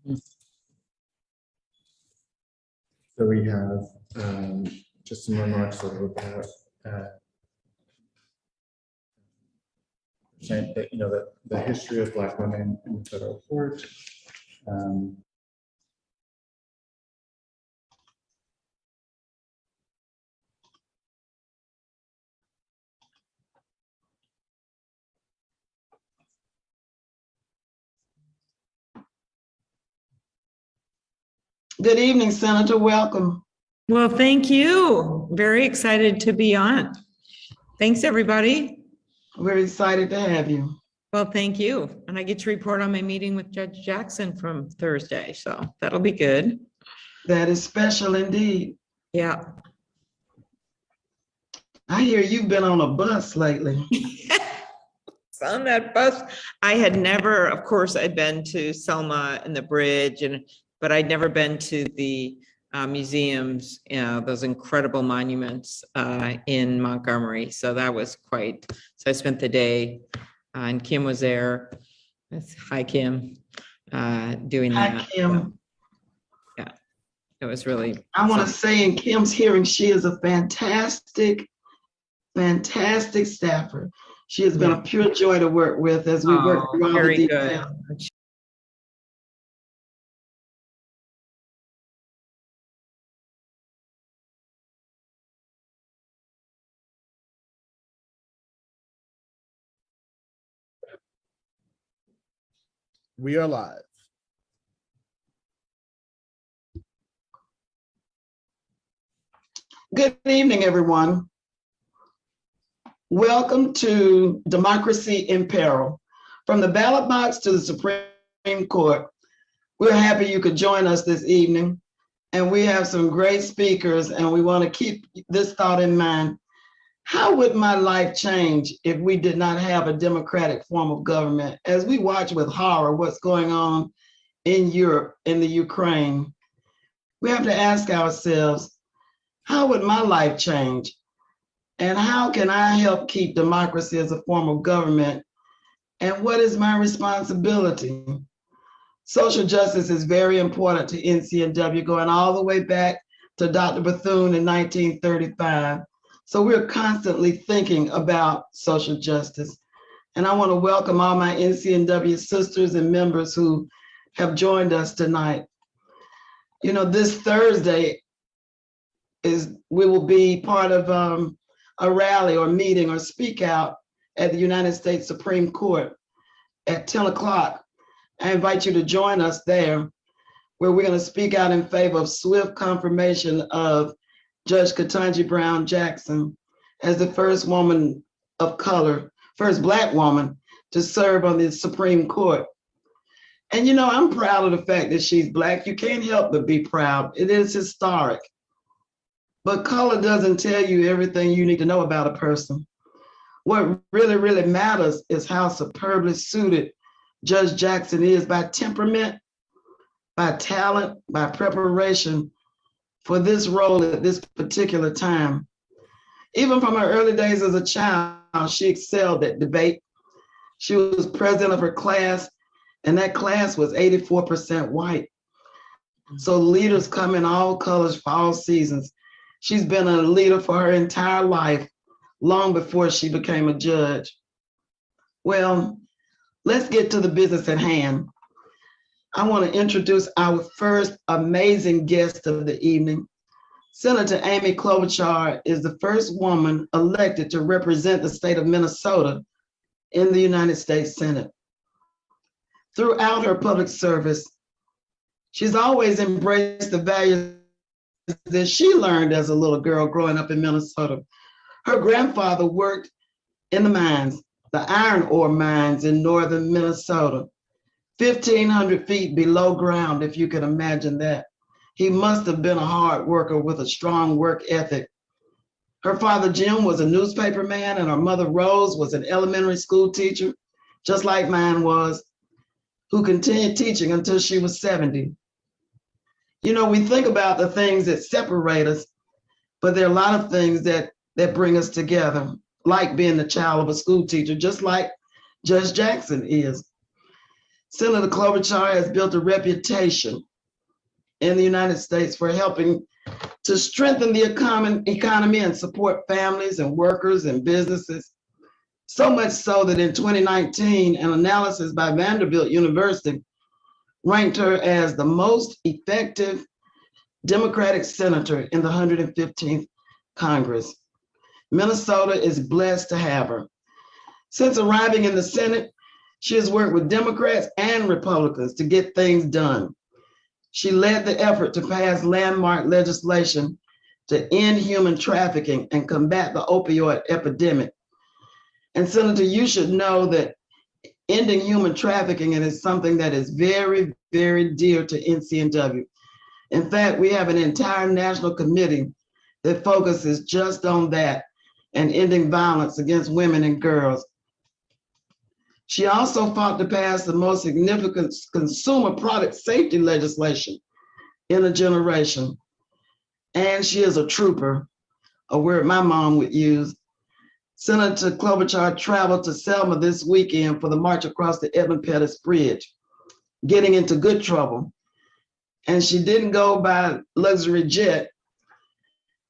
So we have just some remarks about the history of Black women in the federal court. Good evening, Senator. Welcome. Well, thank you. Very excited to be on. Thanks, everybody. We're excited to have you. Well, thank you. And I get to report on my meeting with Judge Jackson from Thursday, so that'll be good. That is special indeed. Yeah. I hear you've been on a bus lately. On that bus, I had never, of course, I'd been to Selma and the bridge, but I'd never been to the museums, those incredible monuments in Montgomery. So that was so I spent the day and Kim was there. Hi, Kim, doing that. Hi, Kim. Yeah, it was really. I want to say in Kim's hearing, she is a fantastic staffer. She has been a pure joy to work with as we work through all the details. Good. We are live. Good evening, everyone. Welcome to Democracy in Peril. From the ballot box to the Supreme Court, we're happy you could join us this evening. And we have some great speakers, and we want to keep this thought in mind. How would my life change if we did not have a democratic form of government? As we watch with horror what's going on in Europe, in the Ukraine, we have to ask ourselves, how would my life change? And how can I help keep democracy as a form of government? And what is my responsibility? Social justice is very important to NCNW, going all the way back to Dr. Bethune in 1935. So we're constantly thinking about social justice. And I want to welcome all my NCNW sisters and members who have joined us tonight. You know, this Thursday we will be part of a rally or meeting or speak out at the United States Supreme Court at 10 o'clock. I invite you to join us there, where we're going to speak out in favor of swift confirmation of Judge Ketanji Brown Jackson as the first woman of color, first Black woman to serve on the Supreme Court. And you know, I'm proud of the fact that she's Black. You can't help but be proud. It is historic. But color doesn't tell you everything you need to know about a person. What really, really matters is how superbly suited Judge Jackson is by temperament, by talent, by preparation for this role at this particular time. Even from her early days as a child, she excelled at debate. She was president of her class, and that class was 84% white. So leaders come in all colors for all seasons. She's been a leader for her entire life, long before she became a judge. Well, let's get to the business at hand. I want to introduce our first amazing guest of the evening. Senator Amy Klobuchar is the first woman elected to represent the state of Minnesota in the United States Senate. Throughout her public service, she's always embraced the values that she learned as a little girl growing up in Minnesota. Her grandfather worked in the mines, the iron ore mines in northern Minnesota, 1,500 feet below ground, if you can imagine that. He must have been a hard worker with a strong work ethic. Her father, Jim, was a newspaper man, and her mother, Rose, was an elementary school teacher, just like mine was, who continued teaching until she was 70. You know, we think about the things that separate us, but there are a lot of things that bring us together, like being the child of a school teacher, just like Judge Jackson is. Senator Klobuchar has built a reputation in the United States for helping to strengthen the economy and support families and workers and businesses. So much so that in 2019, an analysis by Vanderbilt University ranked her as the most effective Democratic senator in the 115th Congress. Minnesota is blessed to have her. Since arriving in the Senate, she has worked with Democrats and Republicans to get things done. She led the effort to pass landmark legislation to end human trafficking and combat the opioid epidemic. And Senator, you should know that ending human trafficking is something that is very, very dear to NCNW. In fact, we have an entire national committee that focuses just on that and ending violence against women and girls. She also fought to pass the most significant consumer product safety legislation in a generation. And she is a trooper, a word my mom would use. Senator Klobuchar traveled to Selma this weekend for the march across the Edmund Pettus Bridge, getting into good trouble. And she didn't go by luxury jet.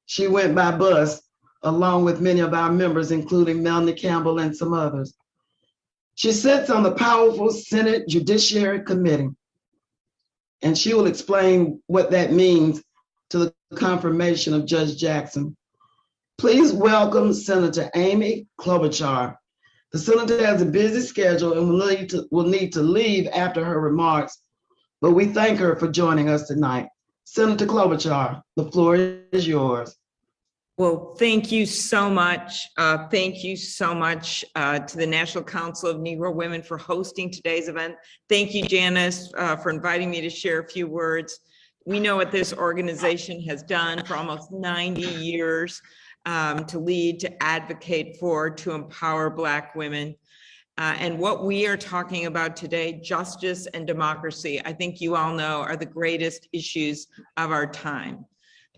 She went by bus, along with many of our members, including Melanie Campbell and some others. She sits on the powerful Senate Judiciary Committee, and she will explain what that means to the confirmation of Judge Jackson. Please welcome Senator Amy Klobuchar. The senator has a busy schedule and will need to leave after her remarks, but we thank her for joining us tonight. Senator Klobuchar, the floor is yours. Well, thank you so much. Thank you so much to the National Council of Negro Women for hosting today's event. Thank you, Janice, for inviting me to share a few words. We know what this organization has done for almost 90 years to lead, to advocate for, to empower Black women. And what we are talking about today, justice and democracy, I think you all know are the greatest issues of our time.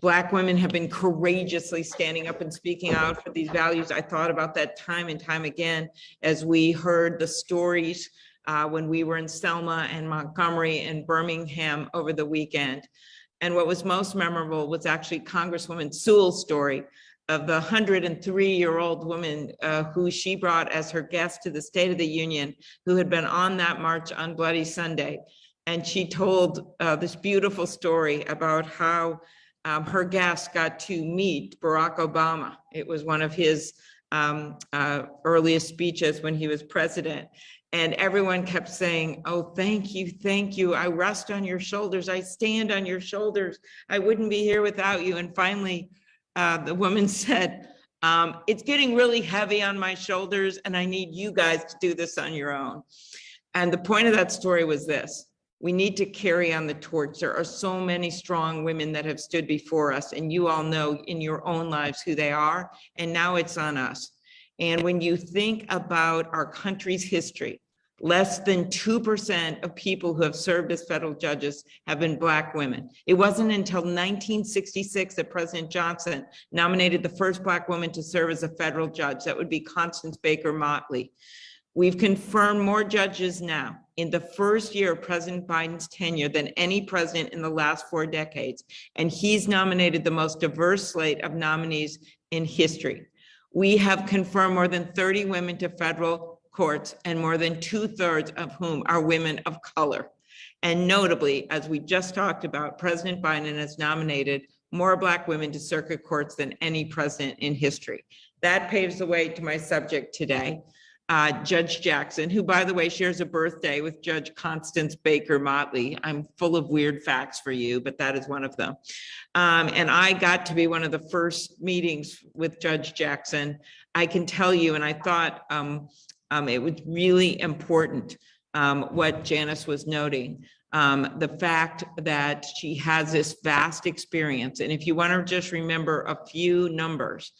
Black women have been courageously standing up and speaking out for these values. I thought about that time and time again as we heard the stories when we were in Selma and Montgomery and Birmingham over the weekend. And what was most memorable was actually Congresswoman Sewell's story of the 103-year-old woman who she brought as her guest to the State of the Union, who had been on that march on Bloody Sunday. And she told this beautiful story about how her guest got to meet Barack Obama. It was one of his earliest speeches when he was president. And everyone kept saying, oh, thank you. I rest on your shoulders. I stand on your shoulders. I wouldn't be here without you. And finally, the woman said, it's getting really heavy on my shoulders and I need you guys to do this on your own. And the point of that story was this: we need to carry on the torch. There are so many strong women that have stood before us, and you all know in your own lives who they are, and now it's on us. And when you think about our country's history, less than 2% of people who have served as federal judges have been Black women. It wasn't until 1966 that President Johnson nominated the first Black woman to serve as a federal judge. That would be Constance Baker Motley. We've confirmed more judges now in the first year of President Biden's tenure than any president in the last 4 decades. And he's nominated the most diverse slate of nominees in history. We have confirmed more than 30 women to federal courts, and more than 2/3 of whom are women of color. And notably, as we just talked about, President Biden has nominated more Black women to circuit courts than any president in history. That paves the way to my subject today. Judge Jackson, who, by the way, shares a birthday with Judge Constance Baker Motley. I'm full of weird facts for you, but that is one of them. And I got to be one of the first meetings with Judge Jackson. I can tell you, and I thought it was really important what Janice was noting, the fact that she has this vast experience. And if you want to just remember a few numbers,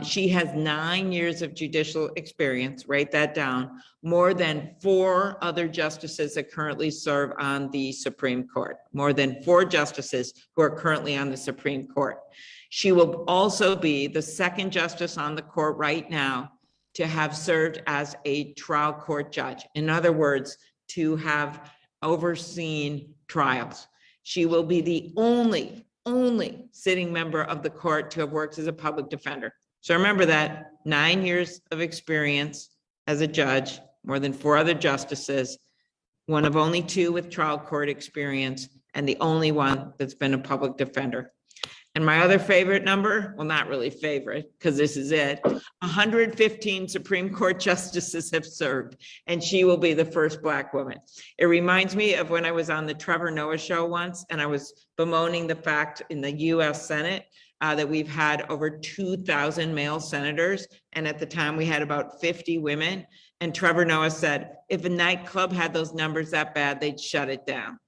she has 9 years of judicial experience, write that down, more than 4 other justices that currently serve on the Supreme Court, more than 4 justices who are currently on the Supreme Court. She will also be the 2nd justice on the court right now to have served as a trial court judge. In other words, to have overseen trials. She will be the only sitting member of the court to have worked as a public defender. So remember that, 9 years of experience as a judge, more than 4 other justices, one of only 2 with trial court experience, and the only one that's been a public defender. And my other favorite number, well, not really favorite, because this is it, 115 Supreme Court justices have served, and she will be the first Black woman. It reminds me of when I was on the Trevor Noah show once, and I was bemoaning the fact in the US Senate that we've had over 2,000 male senators, and at the time we had about 50 women. And Trevor Noah said, if a nightclub had those numbers that bad, they'd shut it down.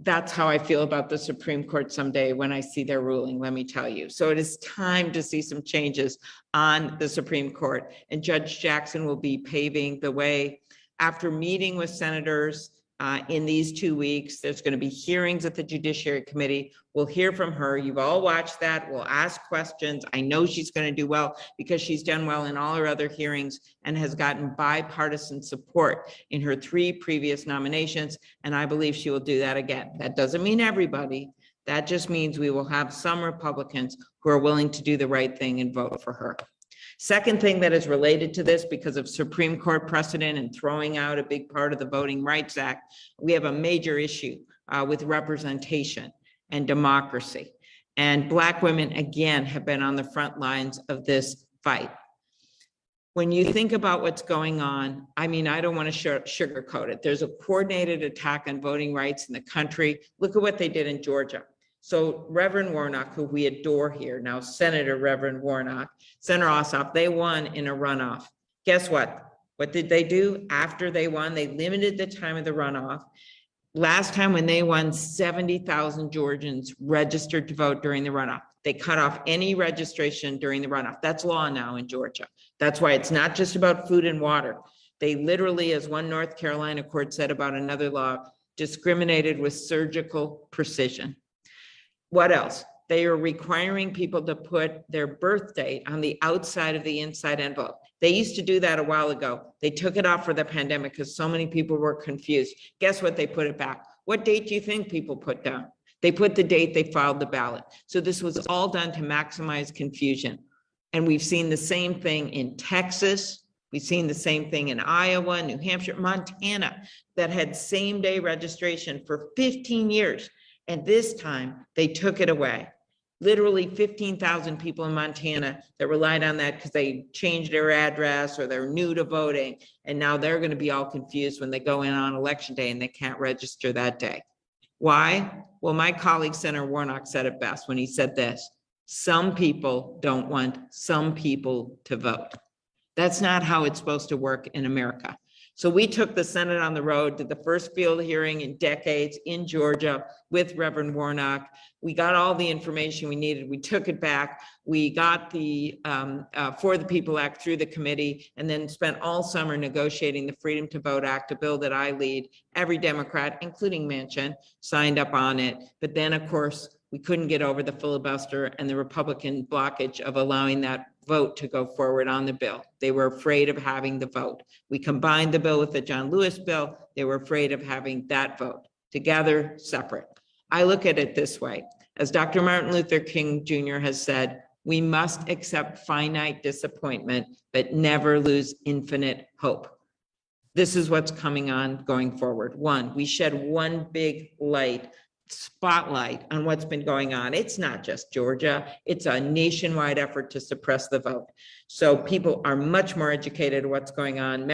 That's how I feel about the Supreme Court someday when I see their ruling, let me tell you. So it is time to see some changes on the Supreme Court, and Judge Jackson will be paving the way. After meeting with senators in these 2 weeks, there's going to be hearings at the Judiciary Committee. We'll hear from her. You've all watched that. We'll ask questions. I know she's going to do well because she's done well in all her other hearings and has gotten bipartisan support in her 3 previous nominations. And I believe she will do that again. That doesn't mean everybody. That just means we will have some Republicans who are willing to do the right thing and vote for her. Second thing that is related to this, because of Supreme Court precedent and throwing out a big part of the Voting Rights Act, we have a major issue with representation and democracy. And Black women, again, have been on the front lines of this fight. When you think about what's going on, I mean, I don't want to sugarcoat it. There's a coordinated attack on voting rights in the country. Look at what they did in Georgia. So Reverend Warnock, who we adore here, now Senator Reverend Warnock, Senator Ossoff, they won in a runoff. Guess what? What did they do after they won? They limited the time of the runoff. Last time when they won, 70,000 Georgians registered to vote during the runoff. They cut off any registration during the runoff. That's law now in Georgia. That's why it's not just about food and water. They literally, as one North Carolina court said about another law, discriminated with surgical precision. What else? They are requiring people to put their birth date on the outside of the inside envelope. They used to do that a while ago. They took it off for the pandemic because so many people were confused. Guess what? They put it back. What date do you think people put down? They put the date they filed the ballot. So this was all done to maximize confusion. And we've seen the same thing in Texas. We've seen the same thing in Iowa, New Hampshire, Montana, that had same-day registration for 15 years. And this time they took it away. Literally 15,000 people in Montana that relied on that because they changed their address or they're new to voting. And now they're going to be all confused when they go in on election day and they can't register that day. Why? Well, my colleague, Senator Warnock, said it best when he said this: some people don't want some people to vote. That's not how it's supposed to work in America. So we took the Senate on the road, did the first field hearing in decades in Georgia with Reverend Warnock. We got all the information we needed. We took it back. We got the For the People Act through the committee, and then spent all summer negotiating the Freedom to Vote Act, a bill that I lead. Every Democrat, including Manchin, signed up on it. But then, of course, we couldn't get over the filibuster and the Republican blockage of allowing that vote to go forward on the bill. They were afraid of having the vote. We combined the bill with the John Lewis bill. They were afraid of having that vote. Together, separate. I look at it this way. As Dr. Martin Luther King Jr. has said, we must accept finite disappointment, but never lose infinite hope. This is what's coming on going forward. One, we shed one big spotlight on what's been going on. It's not just Georgia, it's a nationwide effort to suppress the vote. So people are much more educated on what's going on.